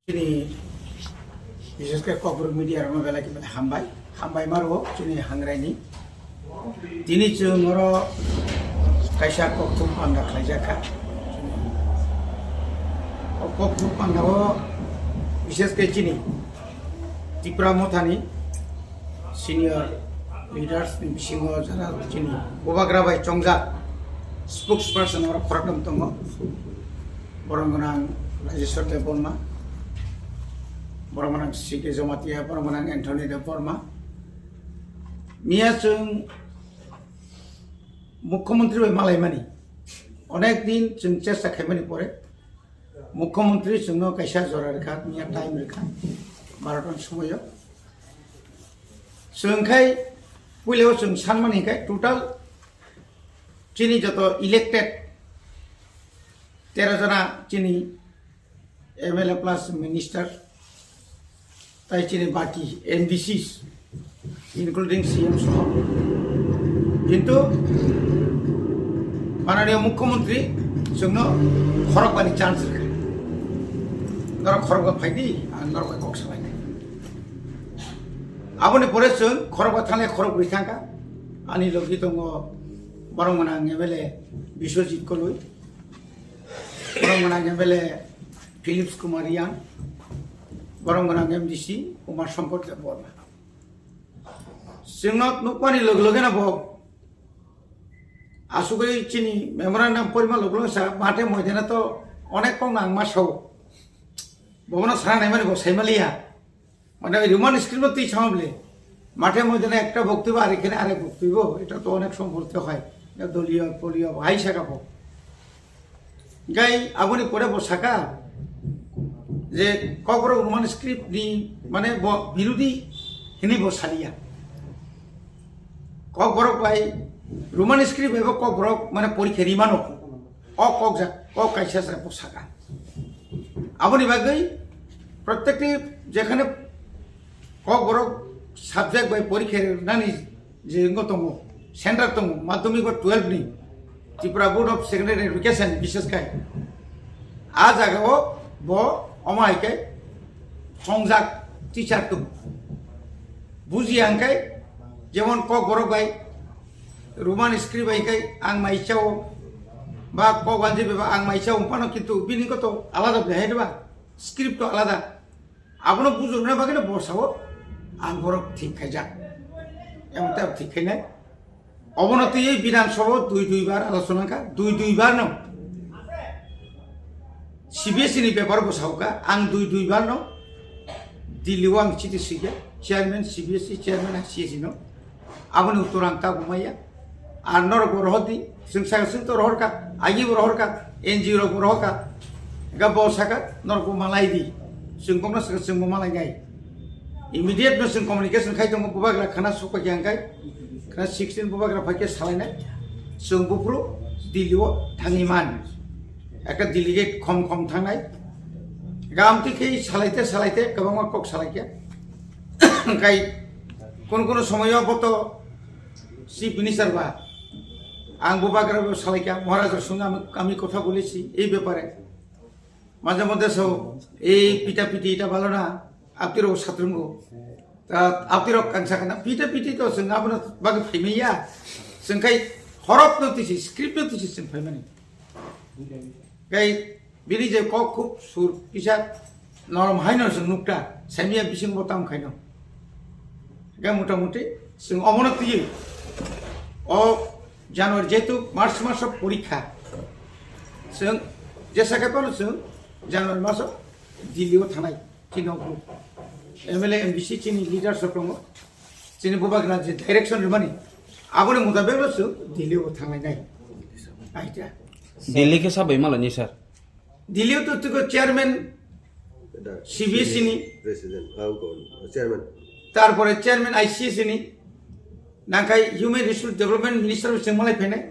Ini bises ke corporate media rama bela ki hambai maro chini hangrai ni tini chungoro kaisa koktum panda khaijaka koktum panda o bises ke chini Tripura Mothani senior leaders ni bisingo jara chini bobagra bai chongja spokesperson ora khorakam tongo borongonang Rajeswar Deborma Boromanang Sike Zomatia, Boromanang Anthony de Porma. Mia Chung Mukhomontri by Malaymani. Onek din Chung Chesta Kamani Pore. Mukhomontri Chung no Kaisha Zorarkat, Mia Time Rika. Marathon Sumoyo. Sunkai Willow Chung Sanmanika, total Chini Jato elected Terazana Chini MLA plus minister. তাই চিনি বাকি এমডিসিস including CM সহ কিন্তু মাননীয় মুখ্যমন্ত্রী जोंनो खरगबानि chance रखा नर खरगबा फाइदि आर नरबाय कक सालायनाय आबनि परे जों खरगबा थानाय खरगब्रै थांगा आनि लोगि दङ बरंमोनां एमएलए बिश्वजित कलुइ बरंमोनां एमएलए फिलिप्स कुमारियान Boromonang MDC Umar Sampot Deborma. Singnot nukmani logena bo asugoi chini memorandum porima loglosa mate moidena to onek kong nang masau bobono sara naimani bo saimaliya মানে রোমান স্ক্রিপ্টই ছামলে মাঠে ময়দানে একটা বক্তব্য আর এখানে আরেক বক্তব্য এটা তো অনেক সময় বলতে হয় দলীয় পলীয় ভাই শাখাবো গাই আগুনি পরে বসাকা যে কবর রোমান স্ক্রিপ্ট নি মানে বিরোধী হিনি বসালিয়া কবর পাই রোমান স্ক্রিপ্ট এবং কবর মানে পরীক্ষা রিমানো কক যা কক কাইসা বসাকা আপনি বাগৈ প্রত্যেকটি যেখানে কবর সাবজেক্ট বাই পরীক্ষা নানি যে দङ সেন্টার দङ মাধ্যমিক বা 12 নি Tripura board of secondary education বিশেষকায় আ জায়গাও ব অমাইকে সংজাক টিচার তো বুঝি আঙ্কাই যেমন ক বড় গাই রোমান স্ক্রিপ্ট আইকাই আং মাইচাও বা ক গাঞ্জি বেবা আং মাইচাও উপানো কিন্তু বিনিগত আলাদা বেহাইবা স্ক্রিপ্ট আলাদা আপনো বুঝুন না বাকি বসাও আং বড় ঠিক খাইজা এমনটা ঠিক খাই নাই অবনতি এই বিধানসভা দুইবার আলোচনা কা দুইবার ন CBSE ni paper bosauka ang duibar no diliwang chiti sige chairman CBSE chairman CSE no aboni utorang ta gumaya arnor gorohdi singsa sinto rohorka agi rohorka NGO rohorka ga bosaka nor ko malai di singkongna sing malai gai immediate no sing communication khai tong bubagra khana soka yang kai khana 16 bubagra phake salainai sing bupru diliwo thangiman একটা delegate খম থানায় গাম থেকে সালাইতে গোबां cock সালাইকে কাই কোন সময় কত chief minister বা আং বুবাগ্রা সালাইকা মহারাজার সঙ্গে আমি কথা বলেছি এই ব্যাপারে মাঝে মধ্যে সব এই পিটাপিটি এটা ভালো না আপতিরও ছাত্রঙ্গ তা আপতিরও কাংসা কানা পিটাপিটি তো जों আপনার বাকি ফাইমাইয়া जों কাই হরফ নতিছি স্ক্রিপ্ট নতিছি जों ফাইমানি Kay bini je kok খুব সুর পিসা নরম হাইনো जों নুকটা সামিয়া বিসিং বতাম খাইনো গা মোটামুটি जों অবনতি ও জানুয়ারি যেহেতু মার্চ মাস পরীক্ষা जों जेसाके पानो जों জানুয়ারি মাস দিল্লিও থানাই চিনো গ্রুপ এমএলএ এমবিসি চিনি লিডারশিপ দङ চিনি বুবাগ্রা যে ডাইরেকশন রিমানি আগনে মোতাবেক जों দিল্লিও থানাই নাই আইটা दिल्ली के सब हिमालय नहीं सर दिल्ली तो चेयरमैन सीबीएसई नी चेयरमैन तारपरे चेयरमैन आईसीएसई नी नांखाय ह्यूमन रिसोर्स डेवलपमेंट मिनिस्टर जों मालाय फैनाय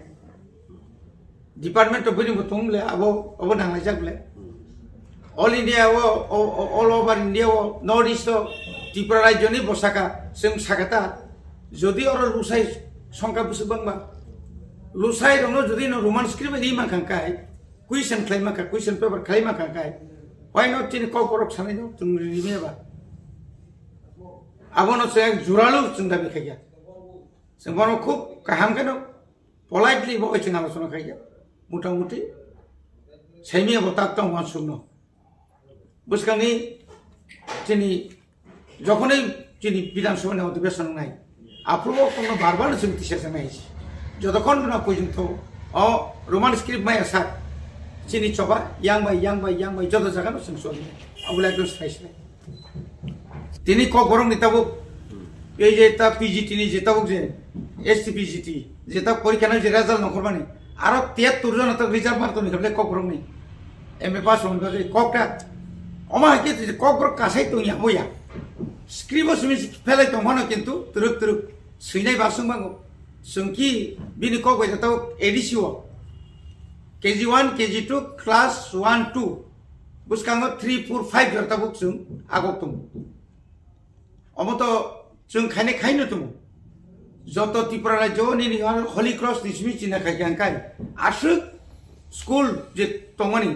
डिपार्टमेंट अफ बिनि बतंले अब नांलाय जागले all India all over India north east Tripura राज्यनि बसाका जों साकाता जदि और लुसाय संख्या बुसबांबा लुसाय दङ जदि रोमान स्क्रिप्ट नि माखांखाय क्वेश्चन पेपर खालायमाखांखाय why not chini kok borok sanai no tung rime ba abono se juralu chung dabi khaya se bono khub kaham keno politely bo chung alosona khaya মোটামুটি সেমিয়া বতাক তো আমার শুনো বুঝকানি যিনি যখনই যিনি বিধানসভা অধিবেশন নাই আপ্রুভ কোনো বারবার সমিতি শেষে নাইছি যতক্ষণ না পর্যন্ত রোমান স্ক্রিপ্ট মাই আসার চিনি চবা ইয়াং বাই যত জায়গানো जों চলি আবুল একদম স্থায়ী তিনি ক গরম নিতাবুক এই যে তা পিজিটি নি যেতাবুক যে এসটি পিজিটি যেটা পরীক্ষা না যে রেজাল্ট নকরবানি আরো 73 জন তো রিজার্ভ মারতো নি কবলে কক গরম নি এমএ পাস হন বাজে ককটা অমা কি কক গরম কাছে তো ইয়া বইয়া স্ক্রিপ্ট সুমি ফেলাই তো মনে কিন্তু তুরুক সুইনাই বাসুং বাঙ্গো সুংকি বিনি কক গয় তো এডিসিও কেজি 1 কেজি 2 ক্লাস 1 2 বুসকাঙ্গ 3 4 5 জরতা বুক সুং আগক তুম অমতো जों खायनो तुम যত ত্রিপুরা রাজ্য নিনি হলি ক্রস নিসমি চিনা খাইকাই আসু স্কুল যে তমনি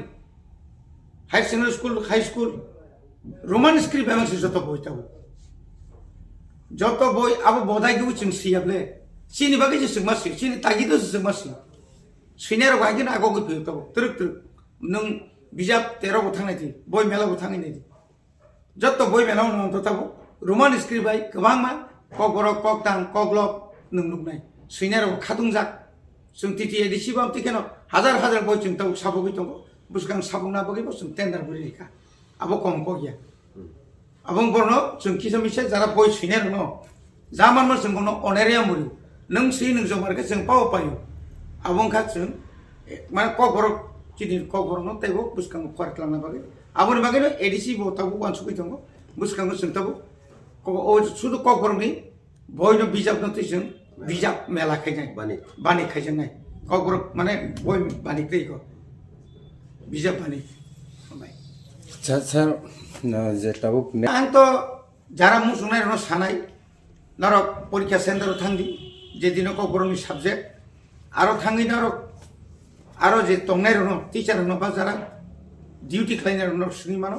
high secondary school high school Roman script এবং যত বই তাও যত বই আবো বদাই গু চিং সিয়াবলে চিনি বাকি যে সুমাসি চিনি তাগি তো সুমাসি সিনার গাইদিন আগো গই ফেউ তাও তুরুক নং বিজাব 13 বথাংনাই দি বই মেলা বথাংনাই দি যত বই মেলা নন্ত তাও রোমান স্ক্রিপ্ট বাই गोबां मा কক বরক কক তাং কক লক নুংনুকনাই সুইনার খাদুংজাক जों টিটি এডিসি বামতি কেন হাজার বই जों তাও সাবগই দङ বুসগাং সাবুংনা বগै বসুং টেন্ডার বরিকা আবো কম কগিয়া আবং বরনো जों কিসমিসে যারা বই সুইনার ন জামান मा जों বনো অনেরিয়া মরি নং সুই নং জমারকে जों পাও পাयो আবং খা जों মানে কক বরক চিনি কক বরক ন তাইবো বুসগাং ফরকলাংনা বগै আবনি বাগै এডিসি বো তাবো ওয়ানসুকই দङ বুসগাং जों তাবো শুধু কক বরমনি বইনো বিজাব নতে जों বিজাব মেলা খাইনাই বানি খাইজনাই কক বরক মানে বই বানি কই কো বিজাব বানি স্যার যেটাবো আং তো যারা মুসুনাই রনো সানাই নরক পরীক্ষা সেন্টারও থাঙ্গি যেদিন কক বরমনি সাবজেক্ট আরো থাঙ্গি আরো যে তংনাই রনো টিচার রনো বা যারা ডিউটি খাইনাই রনো সুনি মানো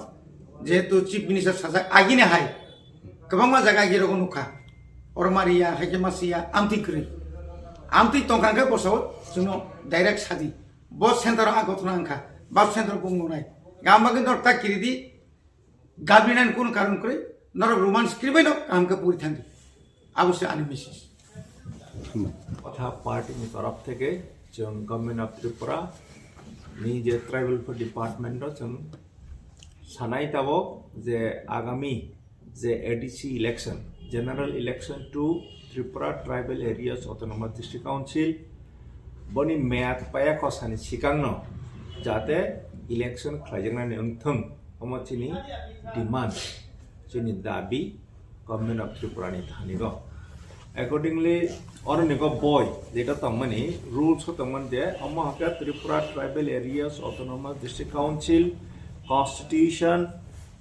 যেহেতু চিফ মিনিস্টার সাজা আগিনে হাই गोबां मा जागा गिरगो नुखा अरमारिया हाइकेमासिया आमति तंखांखा बसाव जोंनो डाइरेक्ट सादि बस सेन्टार आगथना आंखा बस सेन्टार बुंनुनाय गामा किन्तु ताकिरिदि गाबिनान कोन कारण करे नर रोमान स्क्रिप्ट न कामका पुरी थांदि अवश्य आनि मेसेज কথা পার্টির তরফ থেকে जों गभर्नमेंट अफ त्रिपुरा नि जे ट्राइबल डिपार्टमेंट जों सानाय ताबो जे आगामी जे ADC election general election to Tripura tribal areas autonomous district council बनी मेयाद पाया खसानि सिगांनो जाते इलेक्शन खालायजोंनानै ओंथों अमथिनि डिमांड जोंनि दाबि गभर्नमेंट अफ त्रिपुरानि थानिगो accordingly अरनिगो बय जेटा तंमनि रुल्स तंमन जे अमहाका Tripura tribal areas autonomous district council constitution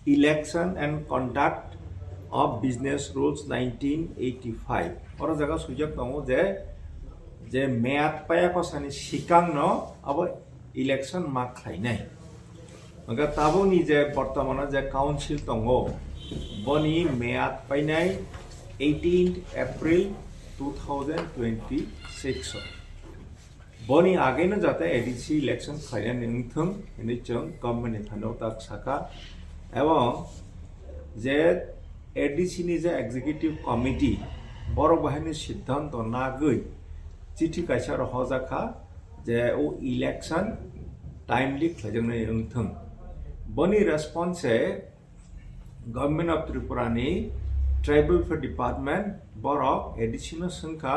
election and conduct of business rules 1985 और जगह सुजक दङ जे मेयाद पाया खसानि सिगांनो अब इलेक्शन मा खायनाय मगा ताबोनि जे बर्तमान जे काउंसिल दङ बनि मेयाद पायनाय 18 एप्रिल 2026 बनि आगेनो जाते एडीसी इलेक्शन खायनाय नोंथों एनि जों गभर्नमेंट थानो ताक साका एवं जे एडीसी नि जे एग्जीक्यूटिव कमिटी बर बाहिनी सिद्धांत नागै चिठी कायसा हजाखा जे ओ इलेक्शन टाइमली खायजोंनाय नोंथों बनि रेस्पॉन्स है गवर्नमेंट ऑफ त्रिपुरा नि ट्राइबल डिपार्टमेंट बर एडीसी न संखा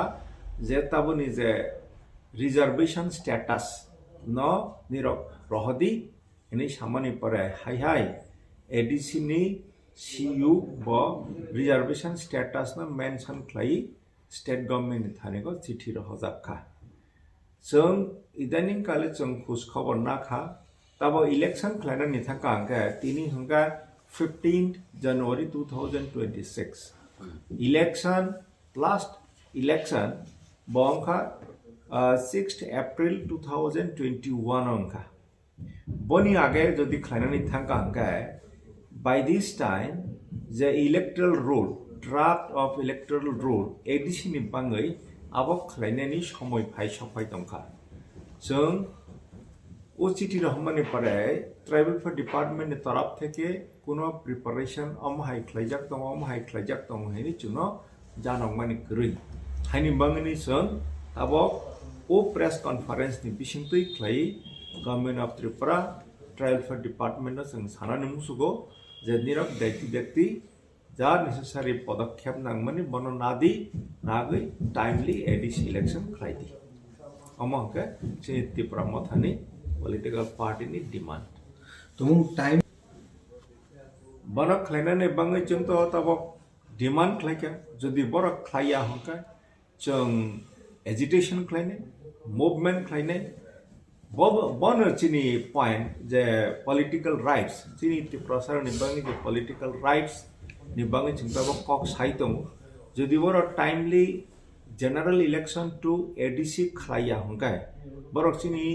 जे ताबनि जे रिजर्वेशन स्टेटस न निरक रहदी एनि सामानि परे हाय एडीसी नि सीयू ब रिजर्वेशन स्टेटस न मेंशन खाई स्टेट गवर्नमेंट थानेको चिठी रहजाखा जों इदानिं काले जों खुश खबर नाखा तब इलेक्शन खालायना निथाका अंका तिनि हंगा 15 जनवरी 2026 इलेक्शन लास्ट इलेक्शन बंखा 6 एप्रिल 2021 अंका বনি আগে যদি খাইনানি থাকা হাঙ্কায় by this time the electoral rule draft of electoral rule ADC ni bangai abok khlainani সময় ফাই সফাই দংখা जों ওচিটি রহমানি পরে ট্রাইবেল ফর ডিপার্টমেন্ট এর তরফ থেকে কোনো প্রিপারেশন আমহাই খ্লাইজাক দং আমহাই খ্লাইজাক দং হেনি জন্য জানংমানি গ্রই হাইনি বাংনি जों abok o press conference ni bisingtui khlai government of Tripura tribal फर डिपार्टमेंट जों सानानि मुसुगो जे निरब व्यक्ति जा नेसेसारि पदक्षेप नांगमानि बन नादि नागै टाइमली एडिस इलेक्शन खाइदि अमहके जे त्रिपुरा मथानि पॉलिटिकल पार्टी नि डिमांड तुम टाइम बन खलायनानै बाङै जों तो तब डिमांड खलायका जदि बर खलाया हका जों एजिटेशन खलायनाय मुभमेंट खलायनाय बन चिनी पॉइंट जे पॉलिटिकल राइट्स चिनी त्रिपुरा निबांगि जे पॉलिटिकल राइट्स निबांगि चिंताबो कक साइतम जदि बर timely general election to ADC खलाया हंगाय बर चिनी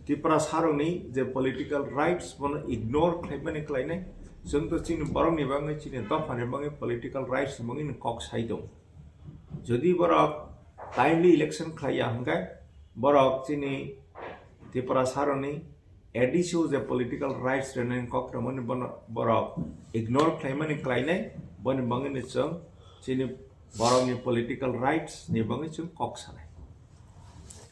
त्रिपुरा सारनि जे पॉलिटिकल राइट्स बन इग्नोर खलायबानि खलायनाय जों तो चिनी बर निबांगि चिनी दफा निबांगि पॉलिटिकल राइट्स निबांगि कक साइतम जदि बर टाइमली इलेक्शन खलाया हंगाय बर चिनी त्रिपुरा सारनि एडिसो जे पॉलिटिकल राइट्स रेन कक्रमनि बन बरक इग्नोर खाइमानि क्लाइनाय बन बंगनि जों चिनि बरनि पॉलिटिकल राइट्स नि बंगि जों कक सानाय